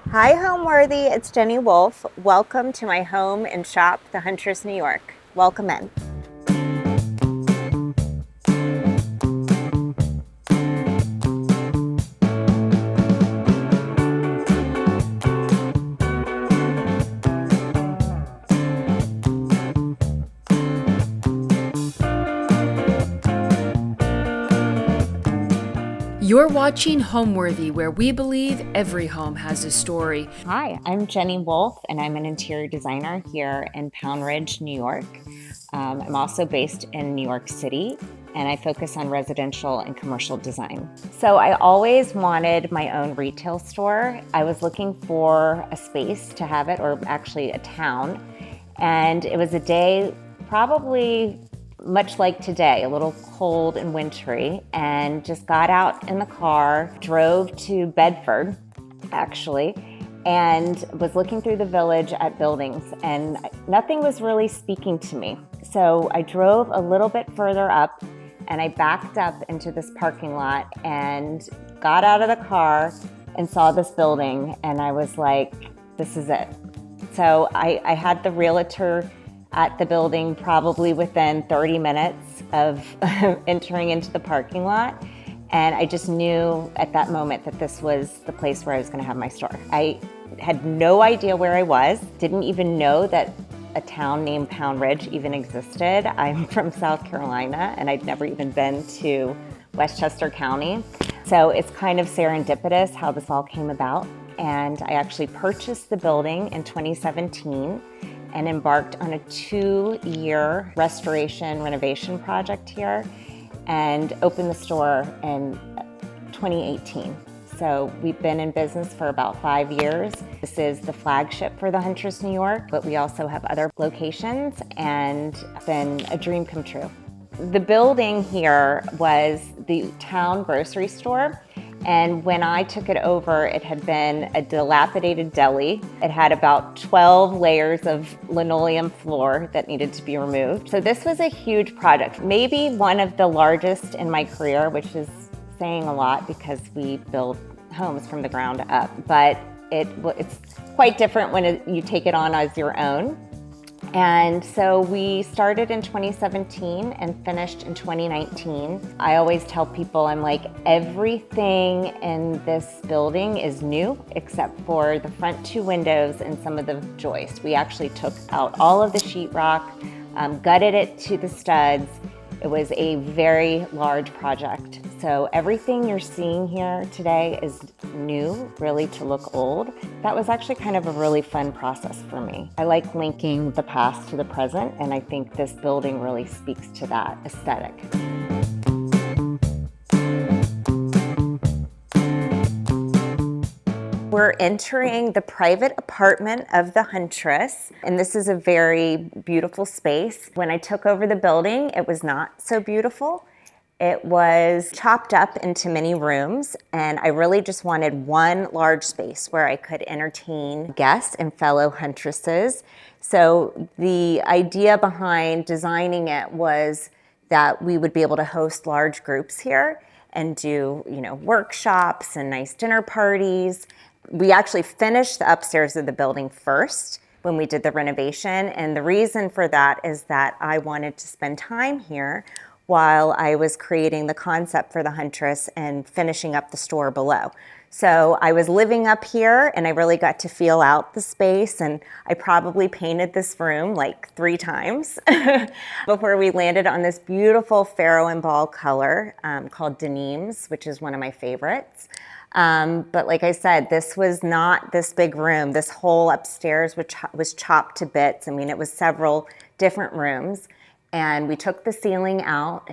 Hi, Homeworthy. It's Jenny Wolf. Welcome to my home and shop, The Huntress, New York. Welcome in. You're watching Homeworthy, where we believe every home has a story. Hi, I'm Jenny Wolf, and I'm an interior designer here in Pound Ridge, New York. I'm also based in New York City, and I focus on residential and commercial design. So I always wanted my own retail store. I was looking for a space to have it, or actually a town. And it was a day probably much like today, a little cold and wintry, and just got out in the car, drove to Bedford, actually, and was looking through the village at buildings, and nothing was really speaking to me. So I drove a little bit further up, and I backed up into this parking lot and got out of the car and saw this building, and I was like, this is it. So I had the realtor at the building probably within 30 minutes of entering into the parking lot. And I just knew at that moment that this was the place where I was going to have my store. I had no idea where I was, didn't even know that a town named Pound Ridge even existed. I'm from South Carolina, and I'd never even been to Westchester County. So it's kind of serendipitous how this all came about. And I actually purchased the building in 2017 and embarked on a 2-year restoration renovation project here and opened the store in 2018. So we've been in business for about 5 years. This is the flagship for the Huntress, New York, but we also have other locations, and it's been a dream come true. The building here was the town grocery store. And when I took it over, it had been a dilapidated deli. It had about 12 layers of linoleum floor that needed to be removed. So this was a huge project, maybe one of the largest in my career, which is saying a lot because we build homes from the ground up. But it's quite different when you take it on as your own. And so we started in 2017 and finished in 2019. I always tell people, I'm like, everything in this building is new except for the front 2 windows and some of the joists. We actually took out all of the sheetrock, gutted it to the studs. It was a very large project. So everything you're seeing here today is new, really to look old. That was actually kind of a really fun process for me. I like linking the past to the present, and I think this building really speaks to that aesthetic. We're entering the private apartment of the Huntress, and this is a very beautiful space. When I took over the building, it was not so beautiful. It was chopped up into many rooms, and I really just wanted one large space where I could entertain guests and fellow Huntresses. So the idea behind designing it was that we would be able to host large groups here and do, workshops and nice dinner parties. We actually finished the upstairs of the building first when we did the renovation, and the reason for that is that I wanted to spend time here while I was creating the concept for the Huntress and finishing up the store below. So I was living up here, and I really got to feel out the space, and I probably painted this room like 3 times before we landed on this beautiful Pharaoh and ball color called denims, which is one of my favorites. But like I said, this was not this big room. This whole upstairs was chopped to bits. I mean, it was several different rooms. And we took the ceiling out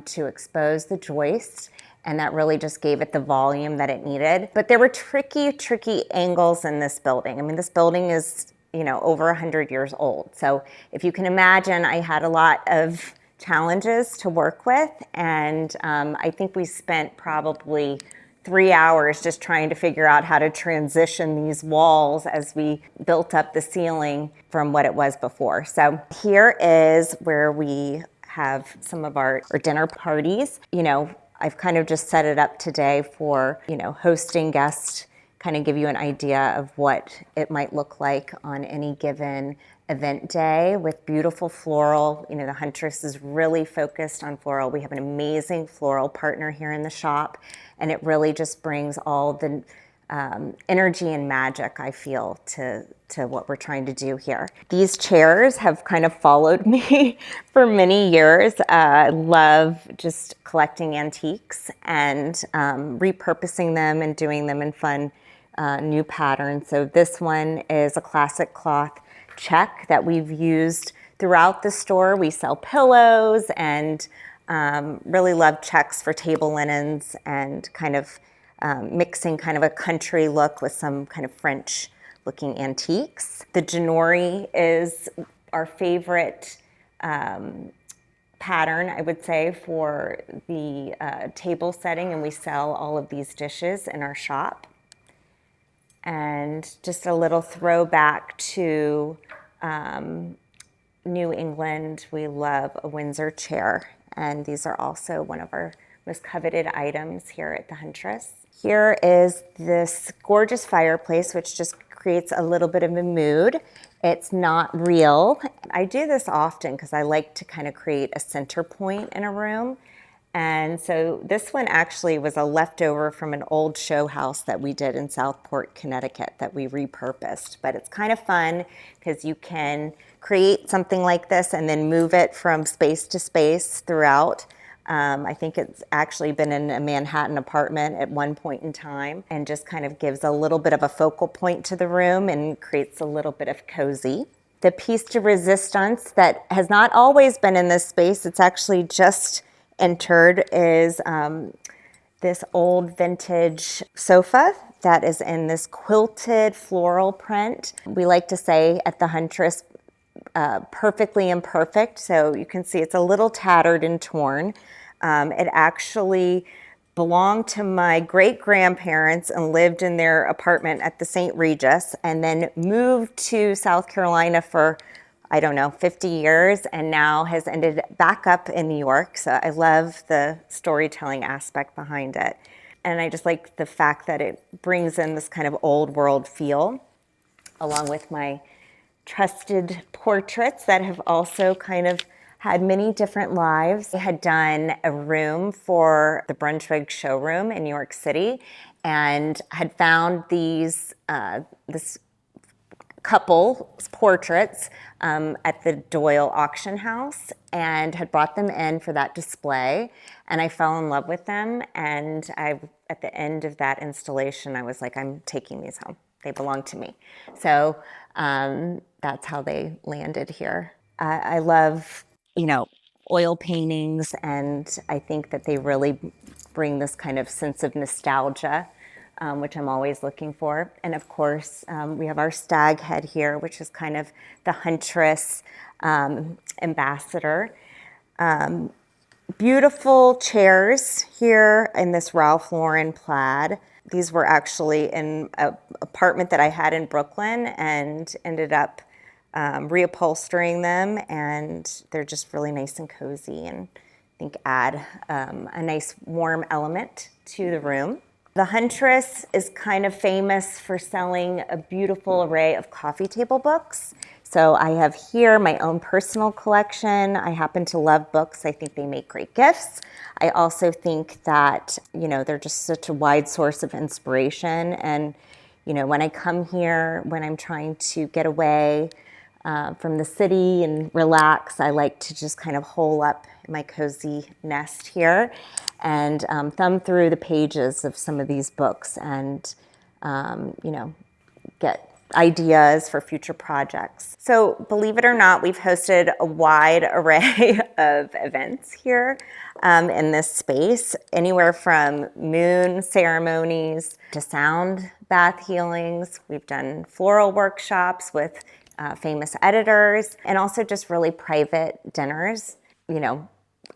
to expose the joists, and that really just gave it the volume that it needed. But there were tricky angles in this building. I mean, this building is, over 100 years old. So if you can imagine, I had a lot of challenges to work with, and I think we spent probably 3 hours just trying to figure out how to transition these walls as we built up the ceiling from what it was before. So here is where we have some of our dinner parties. I've kind of just set it up today for, hosting guests kind of give you an idea of what it might look like on any given event day with beautiful floral. You know, the Huntress is really focused on floral. We have an amazing floral partner here in the shop, and it really just brings all the energy and magic, I feel, to what we're trying to do here. These chairs have kind of followed me for many years. I love just collecting antiques and repurposing them and doing them in fun new patterns. So this one is a classic cloth check that we've used throughout the store. We sell pillows and really love checks for table linens and kind of mixing kind of a country look with some kind of French looking antiques. The Janori is our favorite pattern, I would say, for the table setting, and we sell all of these dishes in our shop. And just a little throwback to New England, we love a Windsor chair, and these are also one of our most coveted items here at the Huntress. Here is this gorgeous fireplace, which just creates a little bit of a mood. It's not real. I do this often because I like to kind of create a center point in a room. And so this one actually was a leftover from an old show house that we did in Southport, Connecticut that we repurposed. But it's kind of fun because you can create something like this and then move it from space to space throughout. I think it's actually been in a Manhattan apartment at one point in time, and just kind of gives a little bit of a focal point to the room and creates a little bit of cozy. The piece de resistance that has not always been in this space, it's actually just entered, is this old vintage sofa that is in this quilted floral print. We like to say at the Huntress, perfectly imperfect. So you can see it's a little tattered and torn. It actually belonged to my great-grandparents and lived in their apartment at the St. Regis, and then moved to South Carolina for, I don't know, 50 years, and now has ended back up in New York. So I love the storytelling aspect behind it. And I just like the fact that it brings in this kind of old world feel, along with my trusted portraits that have also kind of had many different lives. I had done a room for the Brunswick showroom in New York City, and had found these this couple's portraits at the Doyle auction house, and had brought them in for that display, and I fell in love with them. And at the end of that installation, I was like, I'm taking these home. They belong to me. So that's how they landed here. I love, oil paintings, and I think that they really bring this kind of sense of nostalgia, which I'm always looking for. And of course, we have our stag head here, which is kind of the Huntress ambassador. Beautiful chairs here in this Ralph Lauren plaid. These were actually in an apartment that I had in Brooklyn, and ended up reupholstering them, and they're just really nice and cozy, and I think add a nice warm element to the room. The Huntress is kind of famous for selling a beautiful array of coffee table books. So I have here my own personal collection. I happen to love books. I think they make great gifts. I also think that, they're just such a wide source of inspiration. And, when I come here, when I'm trying to get away from the city and relax, I like to just kind of hole up in my cozy nest here and thumb through the pages of some of these books and, get ideas for future projects. So believe it or not, we've hosted a wide array of events here in this space, anywhere from moon ceremonies to sound bath healings. We've done floral workshops with famous editors, and also just really private dinners.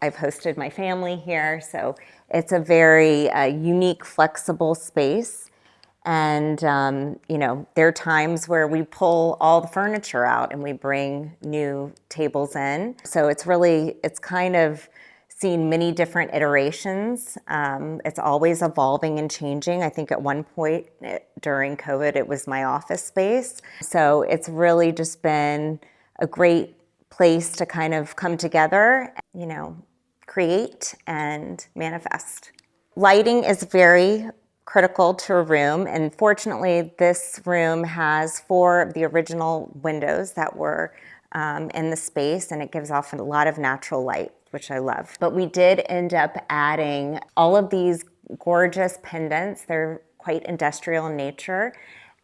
I've hosted my family here, so it's a very unique, flexible space. And, there are times where we pull all the furniture out and we bring new tables in. So it's kind of seen many different iterations. It's always evolving and changing. I think at one point during COVID, it was my office space. So it's really just been a great place to kind of come together, create and manifest. Lighting is very critical to a room, and fortunately this room has 4 of the original windows that were in the space, and it gives off a lot of natural light, which I love. But we did end up adding all of these gorgeous pendants. They're quite industrial in nature,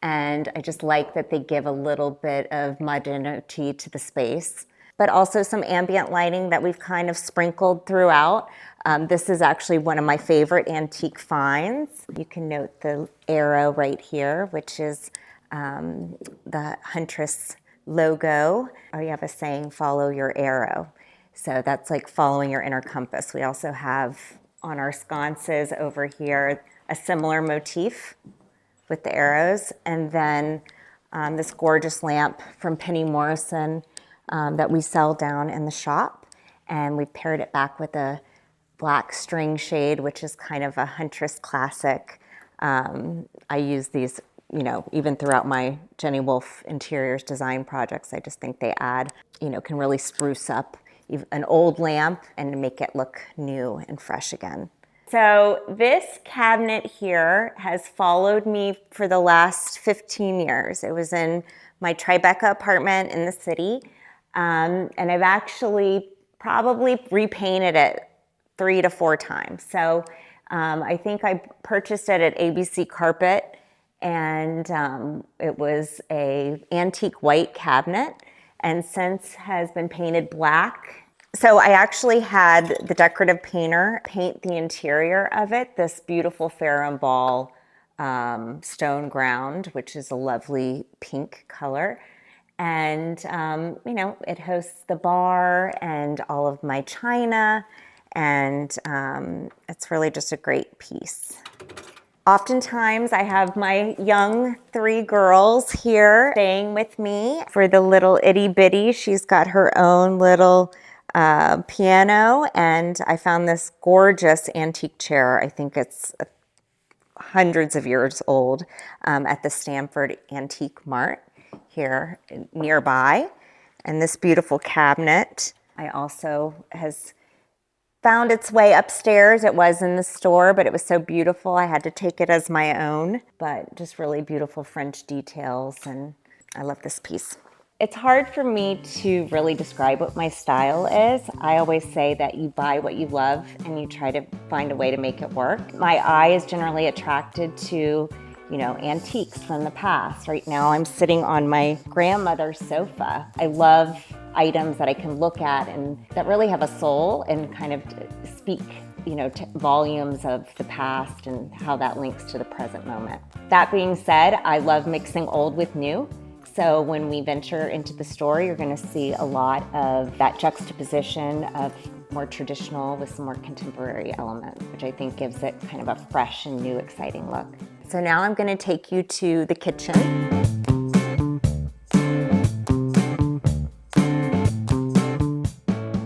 and I just like that they give a little bit of modernity to the space. But also some ambient lighting that we've kind of sprinkled throughout. This is actually one of my favorite antique finds. You can note the arrow right here, which is the Huntress logo. We have a saying, follow your arrow. So that's like following your inner compass. We also have on our sconces over here a similar motif with the arrows. And then this gorgeous lamp from Penny Morrison that we sell down in the shop. And we paired it back with a black string shade, which is kind of a Huntress classic. I use these, even throughout my Jenny Wolfe interiors design projects. I just think they add, can really spruce up an old lamp and make it look new and fresh again. So this cabinet here has followed me for the last 15 years. It was in my Tribeca apartment in the city. And I've actually probably repainted it 3 to 4 times. So I think I purchased it at ABC Carpet, and it was a antique white cabinet, and since has been painted black. So I actually had the decorative painter paint the interior of it, this beautiful Farrow and Ball stone ground, which is a lovely pink color. And, it hosts the bar and all of my china, and it's really just a great piece. Oftentimes I have my young 3 girls here staying with me for the little itty bitty. She's got her own little piano, and I found this gorgeous antique chair. I think it's hundreds of years old at the Stanford Antique Mart here nearby. And this beautiful cabinet I also has found its way upstairs. It was in the store, but it was so beautiful I had to take it as my own. But just really beautiful French details, and I love this piece. It's hard for me to really describe what my style is. I always say that you buy what you love and you try to find a way to make it work. My eye is generally attracted to, antiques from the past. Right now I'm sitting on my grandmother's sofa. I love items that I can look at and that really have a soul and kind of speak, volumes of the past and how that links to the present moment. That being said, I love mixing old with new. So when we venture into the store, you're going to see a lot of that juxtaposition of more traditional with some more contemporary elements, which I think gives it kind of a fresh and new, exciting look. So now I'm going to take you to the kitchen.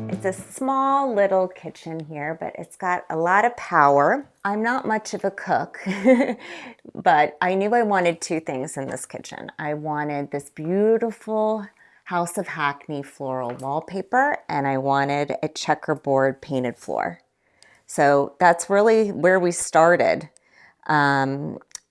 It's a small little kitchen here, but it's got a lot of power. I'm not much of a cook, but I knew I wanted 2 things in this kitchen. I wanted this beautiful House of Hackney floral wallpaper, and I wanted a checkerboard painted floor. So that's really where we started.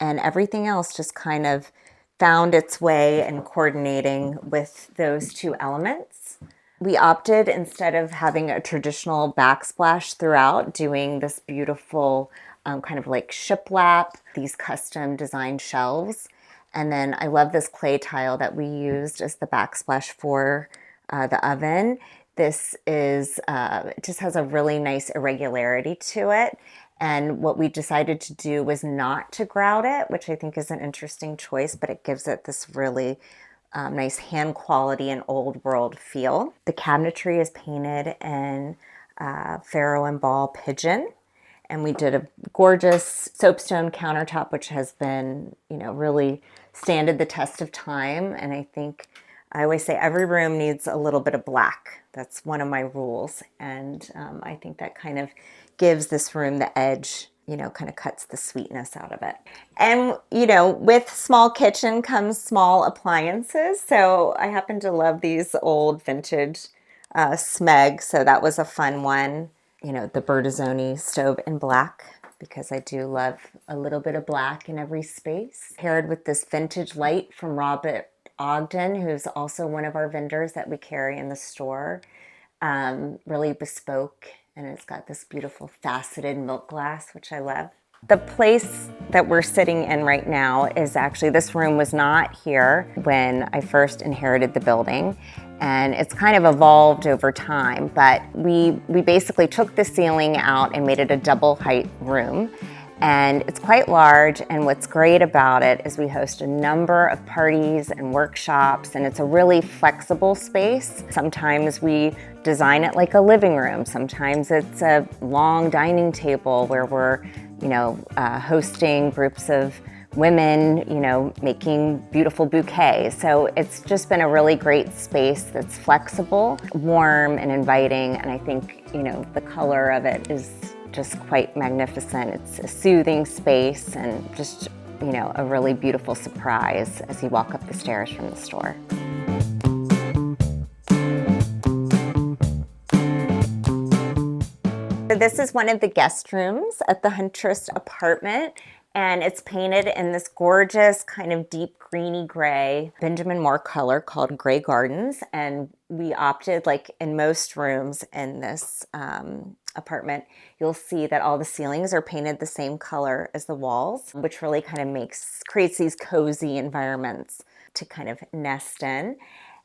And everything else just kind of found its way in coordinating with those 2 elements. We opted, instead of having a traditional backsplash throughout, doing this beautiful kind of like shiplap, these custom designed shelves. And then I love this clay tile that we used as the backsplash for the oven. This is, it just has a really nice irregularity to it. And what we decided to do was not to grout it, which I think is an interesting choice, but it gives it this really nice hand quality and old world feel. The cabinetry is painted in Farrow and Ball pigeon. And we did a gorgeous soapstone countertop, which has been, really standed the test of time. And I think I always say every room needs a little bit of black. That's one of my rules. And I think that kind of gives this room the edge, kind of cuts the sweetness out of it. And, with small kitchen comes small appliances. So I happen to love these old vintage Smeg. So that was a fun one. The Bertazzoni stove in black, because I do love a little bit of black in every space. Paired with this vintage light from Robert Ogden, who's also one of our vendors that we carry in the store. Really bespoke, and it's got this beautiful faceted milk glass, which I love. The place that we're sitting in right now is actually, this room was not here when I first inherited the building, and it's kind of evolved over time, but we basically took the ceiling out and made it a double height room. And it's quite large, and what's great about it is we host a number of parties and workshops, and it's a really flexible space. Sometimes we design it like a living room. Sometimes it's a long dining table where we're, hosting groups of women, making beautiful bouquets. So it's just been a really great space that's flexible, warm, and inviting, and I think, the color of it is just quite magnificent. It's a soothing space and just, a really beautiful surprise as you walk up the stairs from the store. So this is one of the guest rooms at the Huntress apartment, and it's painted in this gorgeous kind of deep greeny gray Benjamin Moore color called Gray Gardens. And we opted, like in most rooms in this apartment, you'll see that all the ceilings are painted the same color as the walls, which really kind of creates these cozy environments to kind of nest in.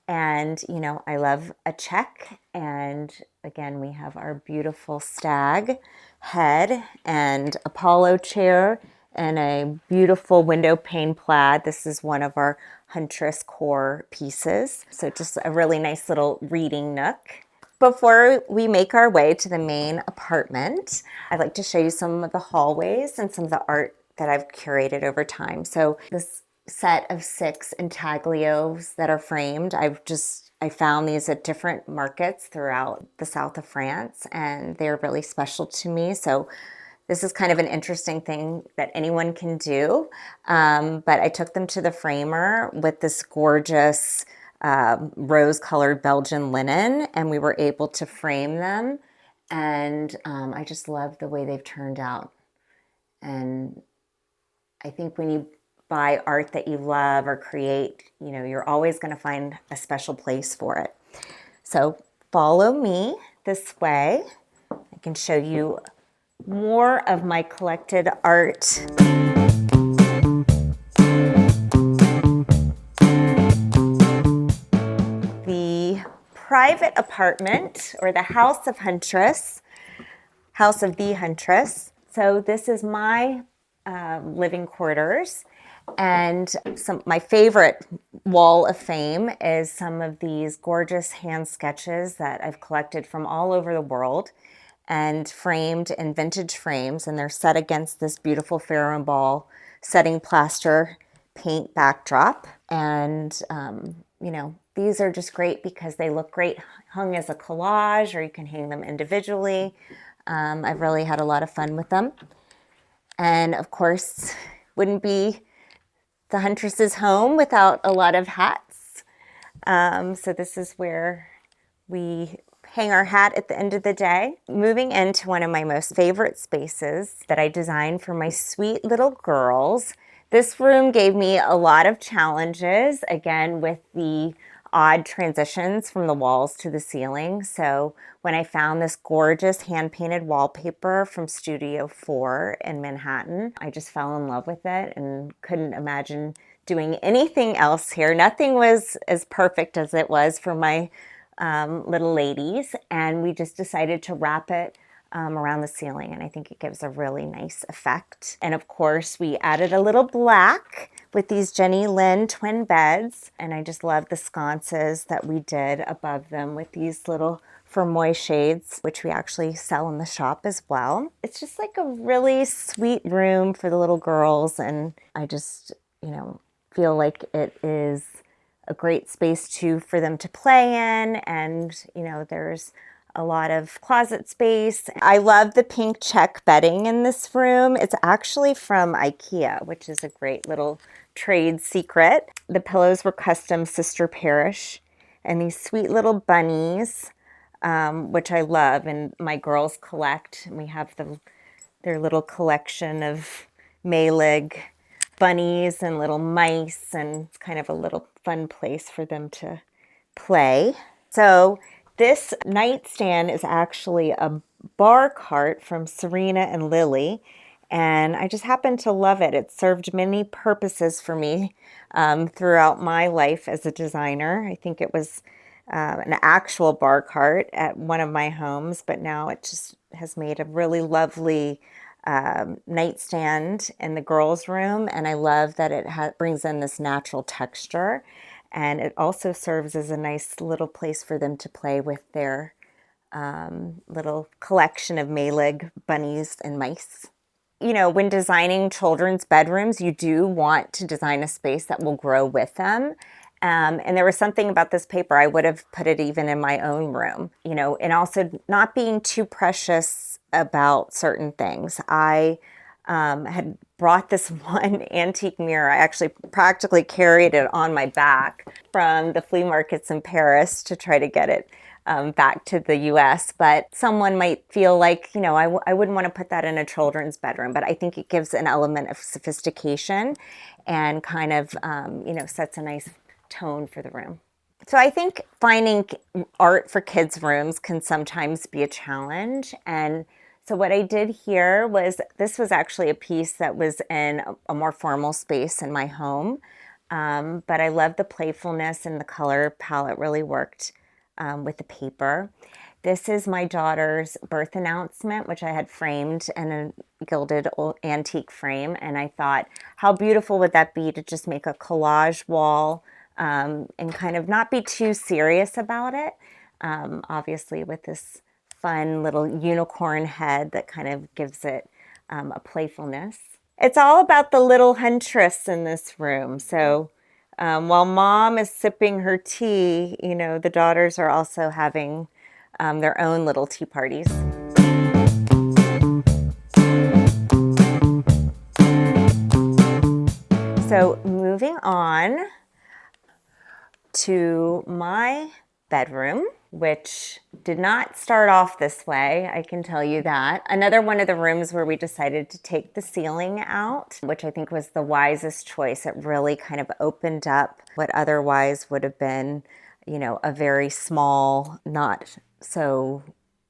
And, I love a check. And again, we have our beautiful stag head and Apollo chair and a beautiful window pane plaid. This is one of our Huntress core pieces. So just a really nice little reading nook. Before we make our way to the main apartment, I'd like to show you some of the hallways and some of the art that I've curated over time. So this set of 6 intaglios that are framed, I found these at different markets throughout the south of France, and they're really special to me. So this is kind of an interesting thing that anyone can do. But I took them to the framer with this gorgeous rose-colored Belgian linen, and we were able to frame them. And I just love the way they've turned out. And I think when you buy art that you love or create, you're always going to find a special place for it. So follow me this way. I can show you more of my collected art. The private apartment, or the House of Huntress, House of the Huntress. So this is my living quarters. And my favorite wall of fame is some of these gorgeous hand sketches that I've collected from all over the world and framed in vintage frames. And they're set against this beautiful Farrow setting plaster paint backdrop. And, these are just great because they look great hung as a collage, or you can hang them individually. I've really had a lot of fun with them. And of course, wouldn't be the Huntress's home without a lot of hats. So this is where we hang our hat at the end of the day. Moving into one of my most favorite spaces that I designed for my sweet little girls. This room gave me a lot of challenges, again, with the odd transitions from the walls to the ceiling. So when I found this gorgeous hand-painted wallpaper from Studio 4 in Manhattan, I just fell in love with it and couldn't imagine doing anything else here. Nothing was as perfect as it was for my little ladies, and we just decided to wrap it around the ceiling, and I think it gives a really nice effect. And of course, we added a little black with these Jenny Lynn twin beds, and I just love the sconces that we did above them with these little Fermoy shades, which we actually sell in the shop as well. It's just like a really sweet room for the little girls, and I just, feel like it is a great space for them to play in. And, there's a lot of closet space. I love the pink check bedding in this room. It's actually from IKEA, which is a great little trade secret. The pillows were custom Sister Parish, and these sweet little bunnies, which I love, and my girls collect. And we have their little collection of Maylig bunnies and little mice, and it's kind of a little fun place for them to play. So this nightstand is actually a bar cart from Serena and Lily, and I just happen to love it. It served many purposes for me throughout my life as a designer. I think it was an actual bar cart at one of my homes, but now it just has made a really lovely nightstand in the girls' room, and I love that it brings in this natural texture, and it also serves as a nice little place for them to play with their little collection of Maylig bunnies and mice. When designing children's bedrooms, you do want to design a space that will grow with them. And there was something about this paper, I would have put it even in my own room, and also not being too precious about certain things. I had brought this one antique mirror. I actually practically carried it on my back from the flea markets in Paris to try to get it back to the US. But someone might feel like, I wouldn't want to put that in a children's bedroom, but I think it gives an element of sophistication and kind of, sets a nice tone for the room. So I think finding art for kids' rooms can sometimes be a challenge. And so what I did here was, this was actually a piece that was in a more formal space in my home. But I love the playfulness, and the color palette really worked with the paper. This is my daughter's birth announcement, which I had framed in a gilded old antique frame. And I thought, how beautiful would that be to just make a collage wall and kind of not be too serious about it. Obviously with this fun little unicorn head that kind of gives it a playfulness. It's all about the little huntress in this room. So while mom is sipping her tea, the daughters are also having their own little tea parties. So moving on to my bedroom, which did not start off this way, I can tell you that. Another one of the rooms where we decided to take the ceiling out, which I think was the wisest choice. It really kind of opened up what otherwise would have been, a very small, not so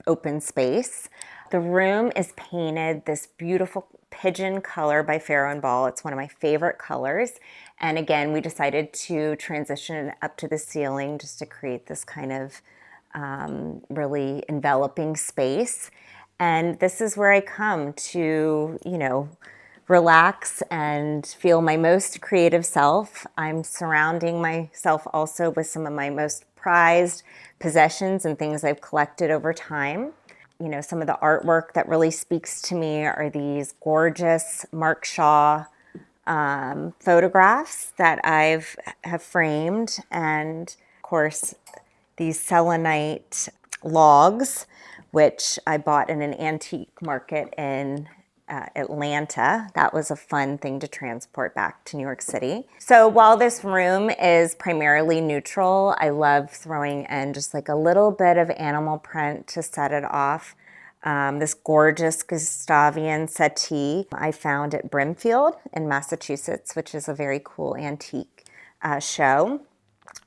open space. The room is painted this beautiful pigeon color by Farrow & Ball. It's one of my favorite colors. And again, we decided to transition it up to the ceiling just to create this kind of really enveloping space. And this is where I come to, relax and feel my most creative self. I'm surrounding myself also with some of my most prized possessions and things I've collected over time. Some of the artwork that really speaks to me are these gorgeous Mark Shaw photographs that have framed, and of course these selenite logs, which I bought in an antique market in Atlanta. That was a fun thing to transport back to New York City. So while this room is primarily neutral, I love throwing in just like a little bit of animal print to set it off. This gorgeous Gustavian settee I found at Brimfield in Massachusetts, which is a very cool antique show.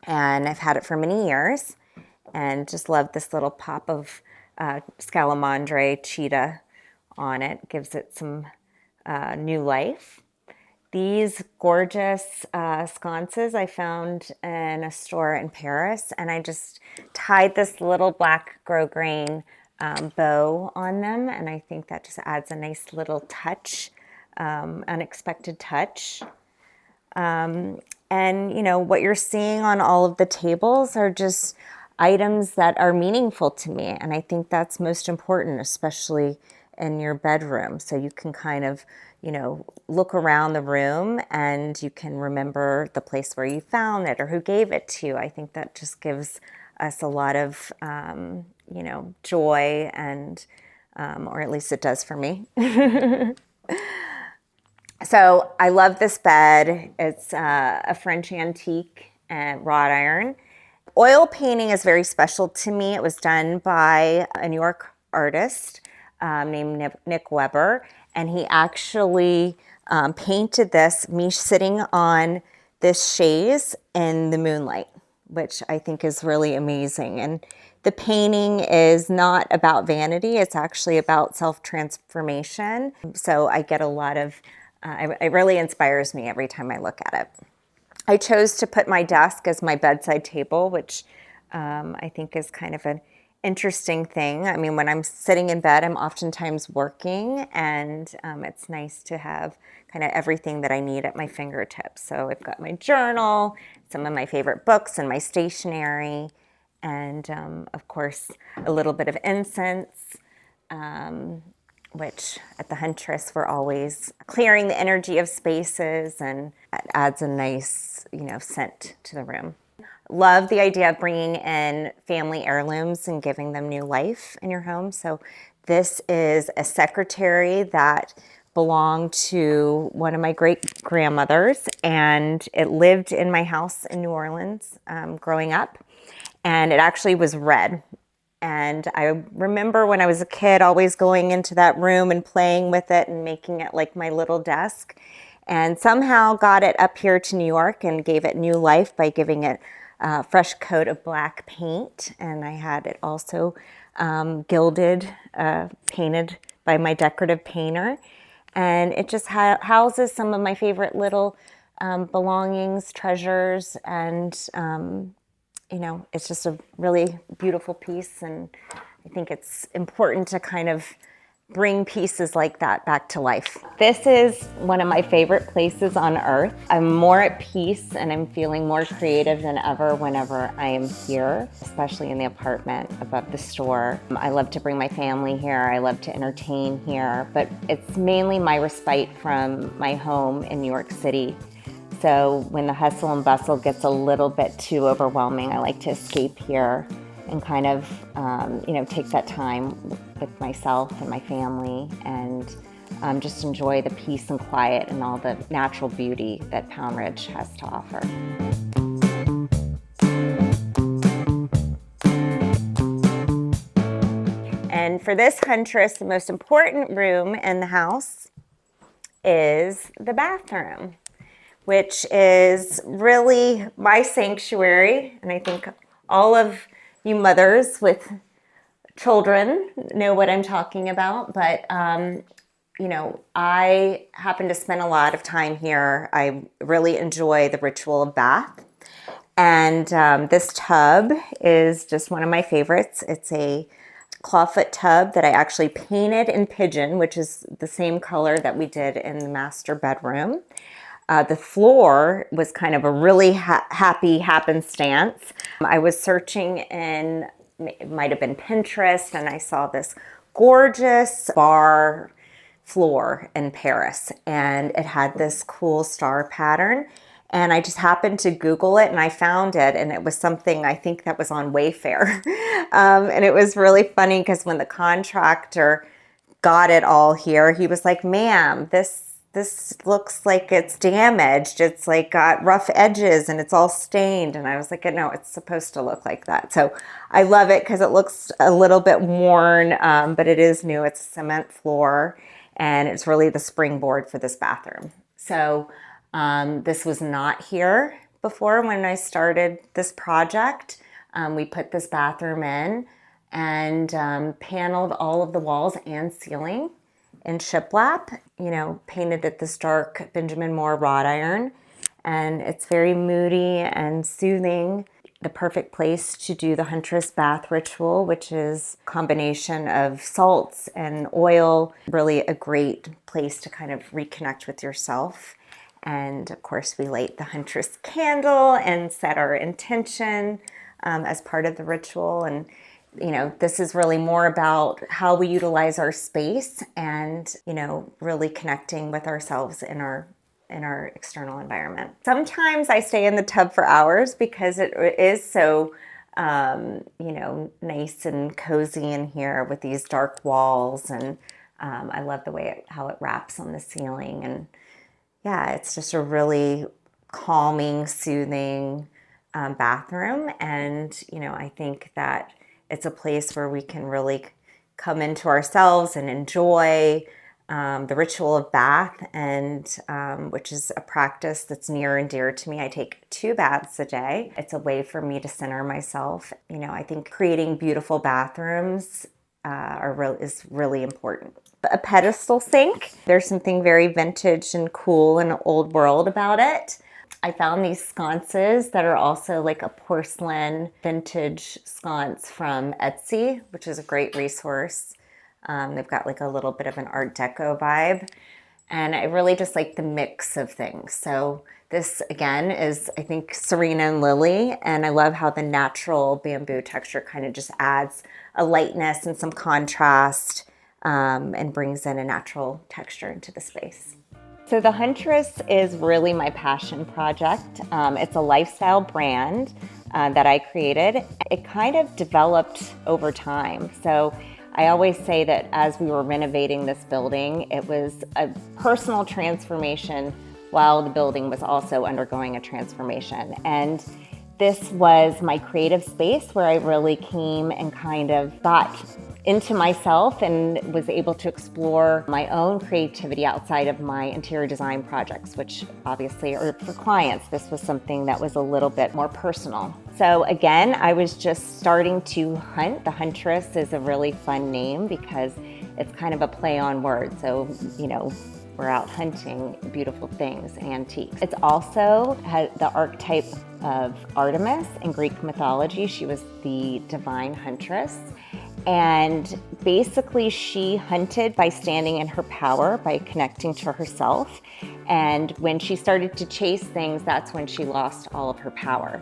And I've had it for many years and just love this little pop of Scalamandre cheetah on it. Gives it some new life. These gorgeous sconces I found in a store in Paris, and I just tied this little black grosgrain bow on them, and I think that just adds a nice little touch, unexpected touch. And what you're seeing on all of the tables are just items that are meaningful to me, and I think that's most important, especially in your bedroom. So you can kind of, look around the room and you can remember the place where you found it or who gave it to you. I think that just gives us a lot of, joy and, or at least it does for me. So I love this bed. It's a French antique and wrought iron. Oil painting is very special to me. It was done by a New York artist named Nick Weber, and he actually painted this, me sitting on this chaise in the moonlight, which I think is really amazing. And the painting is not about vanity, it's actually about self-transformation. So I get a lot of, it really inspires me every time I look at it. I chose to put my desk as my bedside table, which I think is kind of an interesting thing. I mean, when I'm sitting in bed, I'm oftentimes working, and it's nice to have kind of everything that I need at my fingertips. So I've got my journal, some of my favorite books, and my stationery, and of course, a little bit of incense. Which at the Huntress, we're always clearing the energy of spaces, and it adds a nice, scent to the room. Love the idea of bringing in family heirlooms and giving them new life in your home. So this is a secretary that belonged to one of my great grandmothers, and it lived in my house in New Orleans growing up, and it actually was red. And I remember when I was a kid always going into that room and playing with it and making it like my little desk, and somehow got it up here to New York and gave it new life by giving it a fresh coat of black paint. And I had it also gilded, painted by my decorative painter. And it just houses some of my favorite little belongings, treasures, and it's just a really beautiful piece, and I think it's important to kind of bring pieces like that back to life. This is one of my favorite places on earth. I'm more at peace and I'm feeling more creative than ever whenever I am here, especially in the apartment above the store. I love to bring my family here. I love to entertain here, but it's mainly my respite from my home in New York City. So when the hustle and bustle gets a little bit too overwhelming, I like to escape here and kind of, take that time with myself and my family, and just enjoy the peace and quiet and all the natural beauty that Pound Ridge has to offer. And for this Huntress, the most important room in the house is the bathroom, which is really my sanctuary. And I think all of you mothers with children know what I'm talking about. But, I happen to spend a lot of time here. I really enjoy the ritual of bath. And this tub is just one of my favorites. It's a clawfoot tub that I actually painted in pigeon, which is the same color that we did in the master bedroom. The floor was kind of a really happy happenstance. I was searching in, it might have been Pinterest, and I saw this gorgeous bar floor in Paris, and it had this cool star pattern. And I just happened to Google it, and I found it, and it was something I think that was on Wayfair. And it was really funny because when the contractor got it all here, he was like, "Ma'am, this looks like it's damaged. It's like got rough edges and it's all stained." And I was like, "No, it's supposed to look like that." So I love it because it looks a little bit worn, but it is new. It's a cement floor, and it's really the springboard for this bathroom. So this was not here before when I started this project. We put this bathroom in and paneled all of the walls and ceiling in shiplap, painted it this dark Benjamin Moore wrought iron. And it's very moody and soothing. The perfect place to do the Huntress bath ritual, which is a combination of salts and oil. Really a great place to kind of reconnect with yourself. And of course, we light the Huntress candle and set our intention as part of the ritual. And this is really more about how we utilize our space and, really connecting with ourselves in our external environment. Sometimes I stay in the tub for hours because it is so, nice and cozy in here with these dark walls. And I love the way how it wraps on the ceiling. And yeah, it's just a really calming, soothing bathroom. And, I think that it's a place where we can really come into ourselves and enjoy the ritual of bath, and which is a practice that's near and dear to me. I take 2 baths a day. It's a way for me to center myself. I think creating beautiful bathrooms is really important. A pedestal sink, there's something very vintage and cool and old world about it. I found these sconces that are also like a porcelain vintage sconce from Etsy, which is a great resource. They've got like a little bit of an Art Deco vibe. And I really just like the mix of things. So this, again, is, I think, Serena and Lily. And I love how the natural bamboo texture kind of just adds a lightness and some contrast and brings in a natural texture into the space. So the Huntress is really my passion project. It's a lifestyle brand that I created. It kind of developed over time. So I always say that as we were renovating this building, it was a personal transformation while the building was also undergoing a transformation. And this was my creative space where I really came and kind of got into myself and was able to explore my own creativity outside of my interior design projects, which obviously are for clients. This was something that was a little bit more personal. So again, I was just starting to hunt. The Huntress is a really fun name because it's kind of a play on words. So, we're out hunting beautiful things, antiques. It's also has the archetype of Artemis in Greek mythology. She was the divine huntress. And basically she hunted by standing in her power, by connecting to herself. And when she started to chase things, that's when she lost all of her power.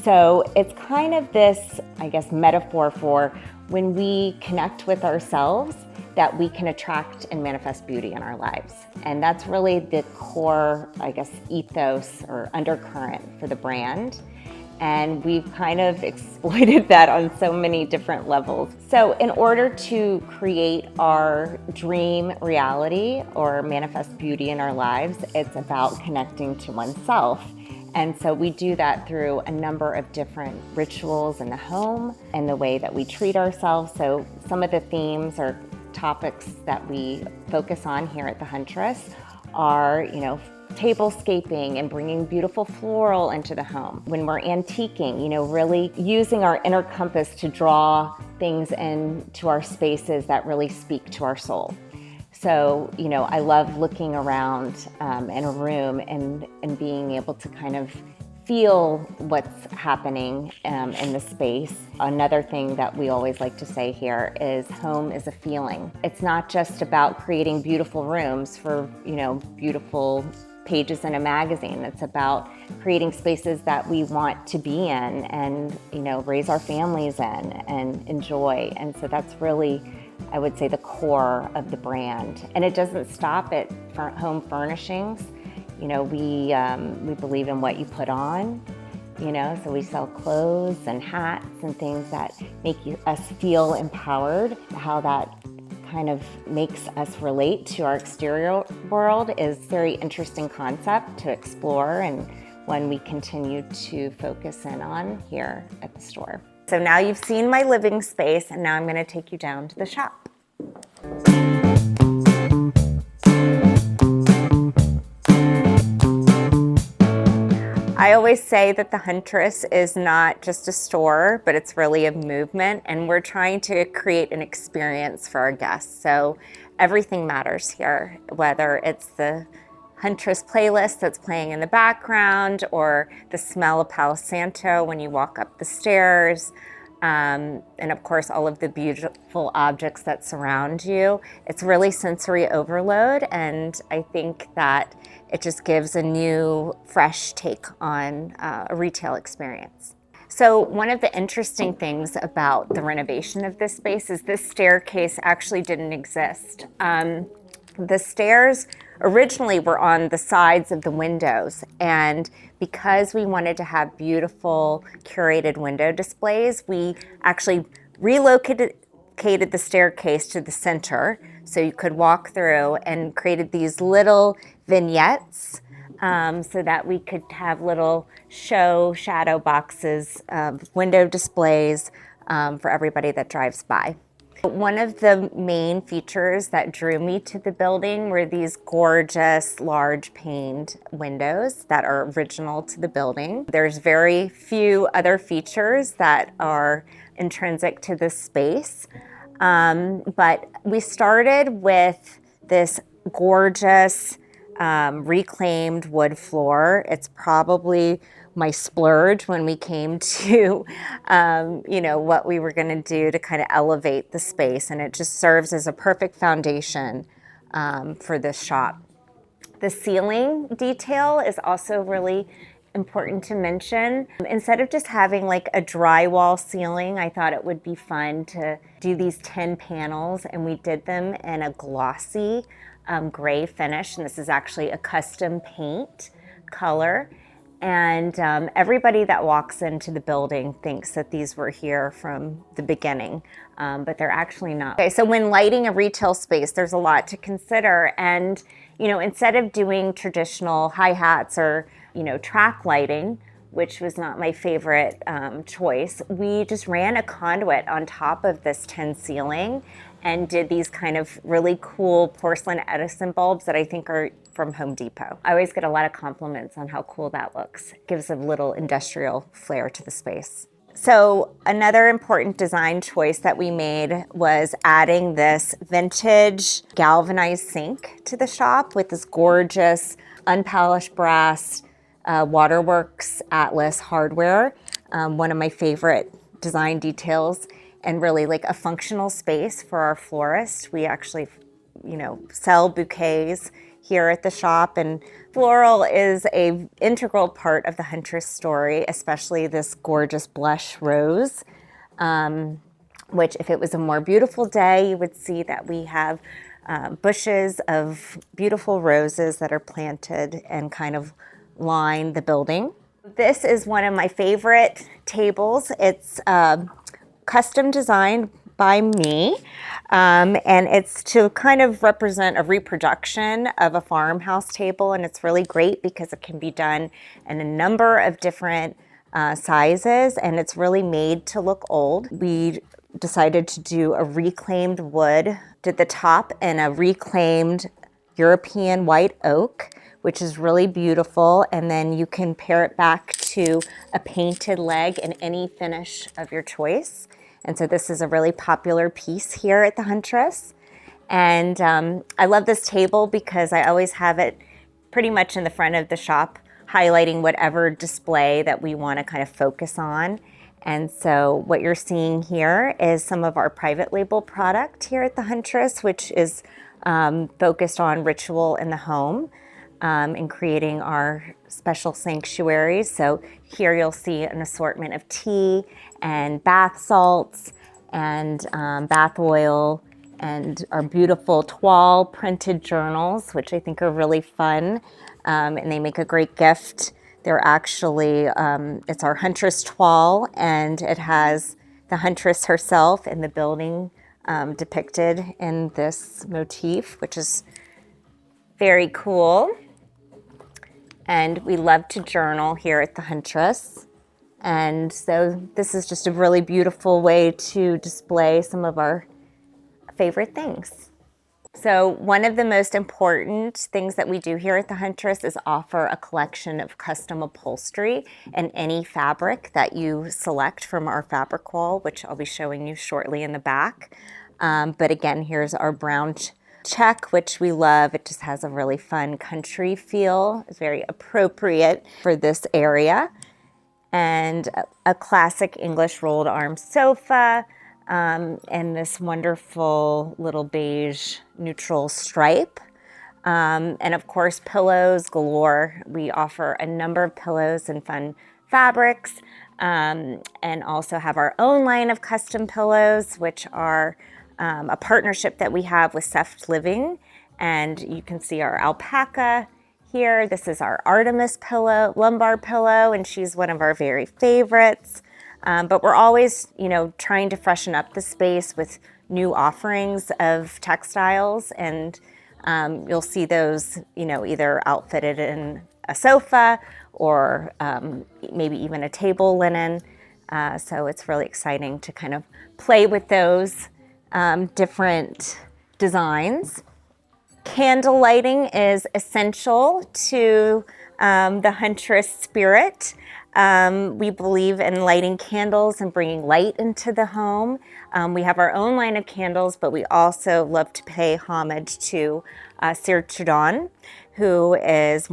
So it's kind of this, I guess, metaphor for when we connect with ourselves, that we can attract and manifest beauty in our lives. And that's really the core, I guess, ethos or undercurrent for the brand. And we've kind of exploited that on so many different levels. So in order to create our dream reality or manifest beauty in our lives, it's about connecting to oneself. And so we do that through a number of different rituals in the home and the way that we treat ourselves. So some of the themes or topics that we focus on here at the Huntress are, tablescaping and bringing beautiful floral into the home. When we're antiquing, really using our inner compass to draw things into our spaces that really speak to our soul. So, I love looking around in a room and being able to kind of feel what's happening in the space. Another thing that we always like to say here is home is a feeling. It's not just about creating beautiful rooms for, beautiful pages in a magazine. It's about creating spaces that we want to be in and, raise our families in and enjoy. And so that's really, I would say, the core of the brand. And it doesn't stop at home furnishings. We believe in what you put on, so we sell clothes and hats and things that make us feel empowered. How that kind of makes us relate to our exterior world is a very interesting concept to explore and one we continue to focus in on here at the store. So now you've seen my living space, and now I'm going to take you down to the shop. I always say that the Huntress is not just a store, but it's really a movement, and we're trying to create an experience for our guests. So everything matters here, whether it's the Huntress playlist that's playing in the background or the smell of Palo Santo when you walk up the stairs, and of course all of the beautiful objects that surround you. It's really sensory overload, and I think that it just gives a new, fresh take on a retail experience. So one of the interesting things about the renovation of this space is this staircase actually didn't exist. The stairs originally were on the sides of the windows, and because we wanted to have beautiful curated window displays, we actually relocated the staircase to the center so you could walk through, and created these little vignettes so that we could have little shadow boxes of window displays for everybody that drives by. One of the main features that drew me to the building were these gorgeous large paned windows that are original to the building. There's very few other features that are intrinsic to this space. But we started with this gorgeous reclaimed wood floor. It's probably my splurge when we came to, what we were going to do to kind of elevate the space, and it just serves as a perfect foundation for this shop. The ceiling detail is also really important to mention. Instead of just having like a drywall ceiling, I thought it would be fun to do these 10 panels, and we did them in a glossy gray finish, and this is actually a custom paint color. And everybody that walks into the building thinks that these were here from the beginning, but they're actually not. Okay, so when lighting a retail space, there's a lot to consider. And, instead of doing traditional hi-hats or, track lighting, which was not my favorite choice, we just ran a conduit on top of this tin ceiling and did these kind of really cool porcelain Edison bulbs that I think are from Home Depot. I always get a lot of compliments on how cool that looks. It gives a little industrial flair to the space. So another important design choice that we made was adding this vintage galvanized sink to the shop with this gorgeous unpolished brass Waterworks Atlas hardware. One of my favorite design details, and really like a functional space for our florist. We actually, sell bouquets here at the shop, and floral is a integral part of the Huntress story, especially this gorgeous blush rose, which if it was a more beautiful day, you would see that we have bushes of beautiful roses that are planted and kind of line the building. This is one of my favorite tables. It's custom designed by me, and it's to kind of represent a reproduction of a farmhouse table, and it's really great because it can be done in a number of different sizes, and it's really made to look old. We decided to do a reclaimed wood, did the top in a reclaimed European white oak, which is really beautiful, and then you can pair it back to a painted leg in any finish of your choice. And so this is a really popular piece here at the Huntress. And I love this table because I always have it pretty much in the front of the shop, highlighting whatever display that we want to kind of focus on. And so what you're seeing here is some of our private label product here at the Huntress, which is focused on ritual in the home and creating our special sanctuaries. So here you'll see an assortment of tea and bath salts and bath oil and our beautiful toile printed journals, which I think are really fun, and they make a great gift. They're actually, it's our Huntress toile, and it has the Huntress herself in the building depicted in this motif, which is very cool. And we love to journal here at the Huntress. And so this is just a really beautiful way to display some of our favorite things. So one of the most important things that we do here at the Huntress is offer a collection of custom upholstery and any fabric that you select from our fabric wall, which I'll be showing you shortly in the back. But again, here's our brown check, which we love. It just has a really fun country feel. It's very appropriate for this area. And a classic English rolled arm sofa, and this wonderful little beige neutral stripe. And of course, pillows galore. We offer a number of pillows and fun fabrics, and also have our own line of custom pillows, which are a partnership that we have with Seft Living. And you can see our alpaca here. This is our Artemis pillow, lumbar pillow, and she's one of our very favorites. But we're always, trying to freshen up the space with new offerings of textiles, and you'll see those, either outfitted in a sofa or maybe even a table linen. So it's really exciting to kind of play with those different designs. Candle lighting is essential to the Huntress spirit. We believe in lighting candles and bringing light into the home. We have our own line of candles, but we also love to pay homage to Curated, who is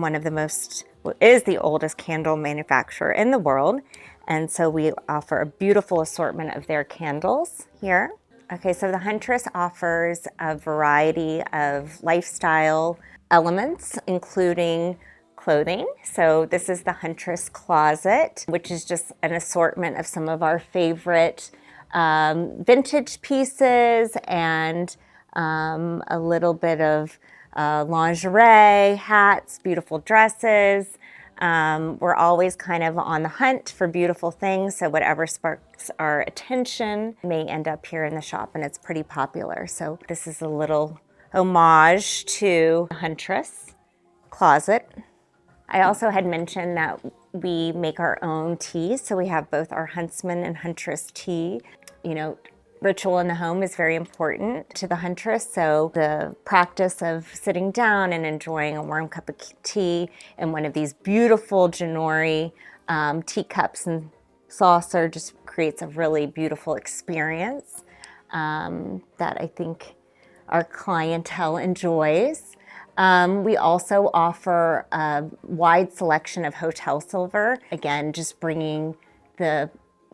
the oldest candle manufacturer in the world. And so we offer a beautiful assortment of their candles here. Okay, so the Huntress offers a variety of lifestyle elements, including clothing. So this is the Huntress Closet, which is just an assortment of some of our favorite vintage pieces and a little bit of lingerie, hats, beautiful dresses. We're always kind of on the hunt for beautiful things, so whatever sparks our attention may end up here in the shop, and it's pretty popular. So this is a little homage to Huntress Closet. I also had mentioned that we make our own tea, so we have both our Huntsman and Huntress tea. Ritual in the home is very important to the Huntress, so the practice of sitting down and enjoying a warm cup of tea in one of these beautiful Janori teacups and saucer just creates a really beautiful experience that I think our clientele enjoys. We also offer a wide selection of hotel silver, again, just bringing the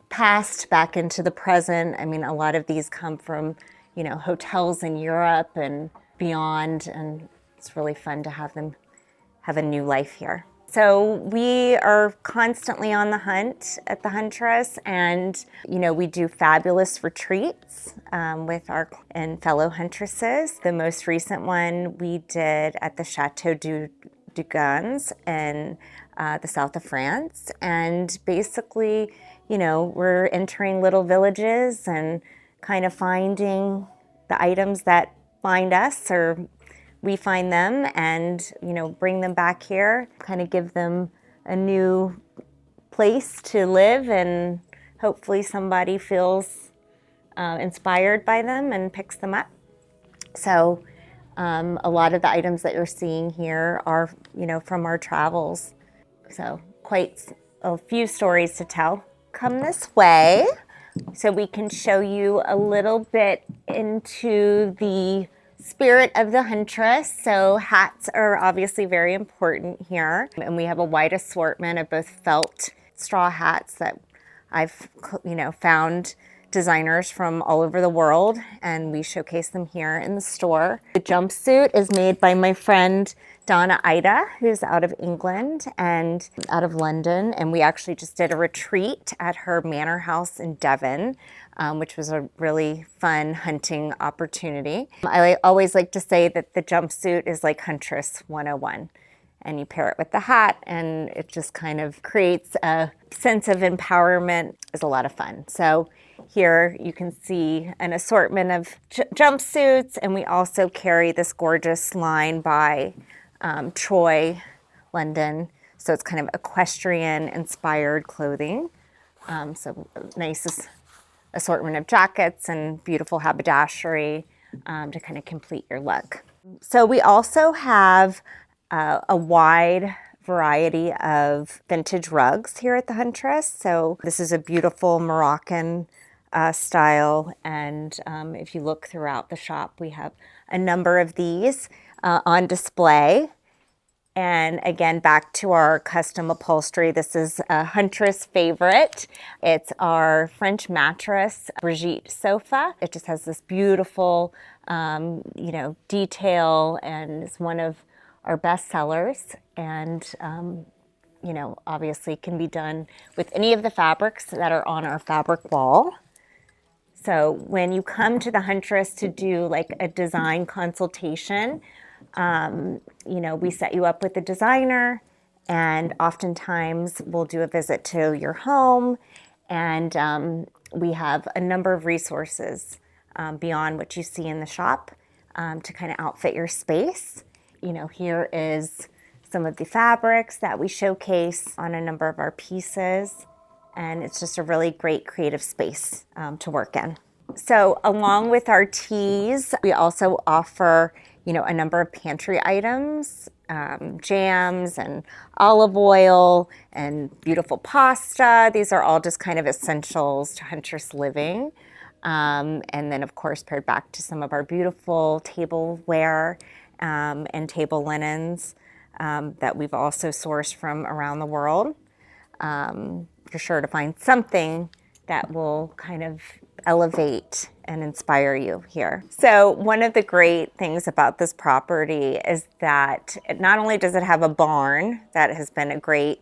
past back into the present. I mean, a lot of these come from, hotels in Europe and beyond, and it's really fun to have them have a new life here. So we are constantly on the hunt at the Huntress, and, we do fabulous retreats with our and fellow Huntresses. The most recent one we did at the Chateau du Gans in the south of France, and basically, we're entering little villages and kind of finding the items that find us or we find them and, bring them back here, kind of give them a new place to live, and hopefully somebody feels inspired by them and picks them up. So a lot of the items that you're seeing here are, from our travels. So quite a few stories to tell. Come this way so we can show you a little bit into the spirit of the Huntress. So hats are obviously very important here, and we have a wide assortment of both felt straw hats that I've found designers from all over the world, and we showcase them here in the store. The jumpsuit is made by my friend Donna Ida, who's out of England and out of London, and we actually just did a retreat at her manor house in Devon, which was a really fun hunting opportunity. I always like to say that the jumpsuit is like Huntress 101. And you pair it with the hat, and it just kind of creates a sense of empowerment. It's a lot of fun. So here you can see an assortment of jumpsuits, and we also carry this gorgeous line by Troy, London. So it's kind of equestrian-inspired clothing. So nice assortment of jackets and beautiful haberdashery to kind of complete your look. So we also have a wide variety of vintage rugs here at the Huntress. So this is a beautiful Moroccan style, and if you look throughout the shop, we have a number of these on display. And again, back to our custom upholstery. This is a Huntress favorite. It's our French mattress, Brigitte sofa. It just has this beautiful, detail, and it's one of are best sellers, and obviously can be done with any of the fabrics that are on our fabric wall. So when you come to the Huntress to do like a design consultation, we set you up with a designer, and oftentimes we'll do a visit to your home, and we have a number of resources beyond what you see in the shop to kind of outfit your space. Here is some of the fabrics that we showcase on a number of our pieces, and it's just a really great creative space to work in. So along with our teas, we also offer, a number of pantry items, jams and olive oil and beautiful pasta. These are all just kind of essentials to Huntress living. And then, of course, paired back to some of our beautiful tableware and table linens that we've also sourced from around the world. You're sure to find something that will kind of elevate and inspire you here. So one of the great things about this property is that not only does it have a barn that has been a great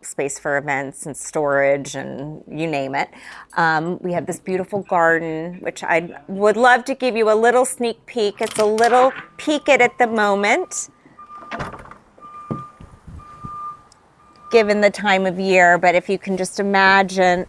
space for events and storage and you name it. We have this beautiful garden, which I would love to give you a little sneak peek. It's a little peek at the moment, given the time of year, but if you can just imagine.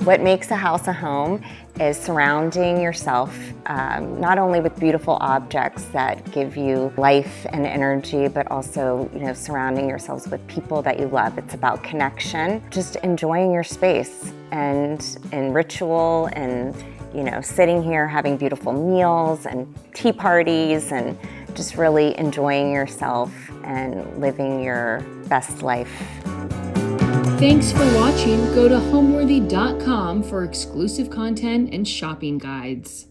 What makes a house a home is surrounding yourself not only with beautiful objects that give you life and energy, but also, surrounding yourselves with people that you love. It's about connection, just enjoying your space and ritual and, sitting here having beautiful meals and tea parties and just really enjoying yourself and living your best life. Thanks for watching. Go to homeworthy.com for exclusive content and shopping guides.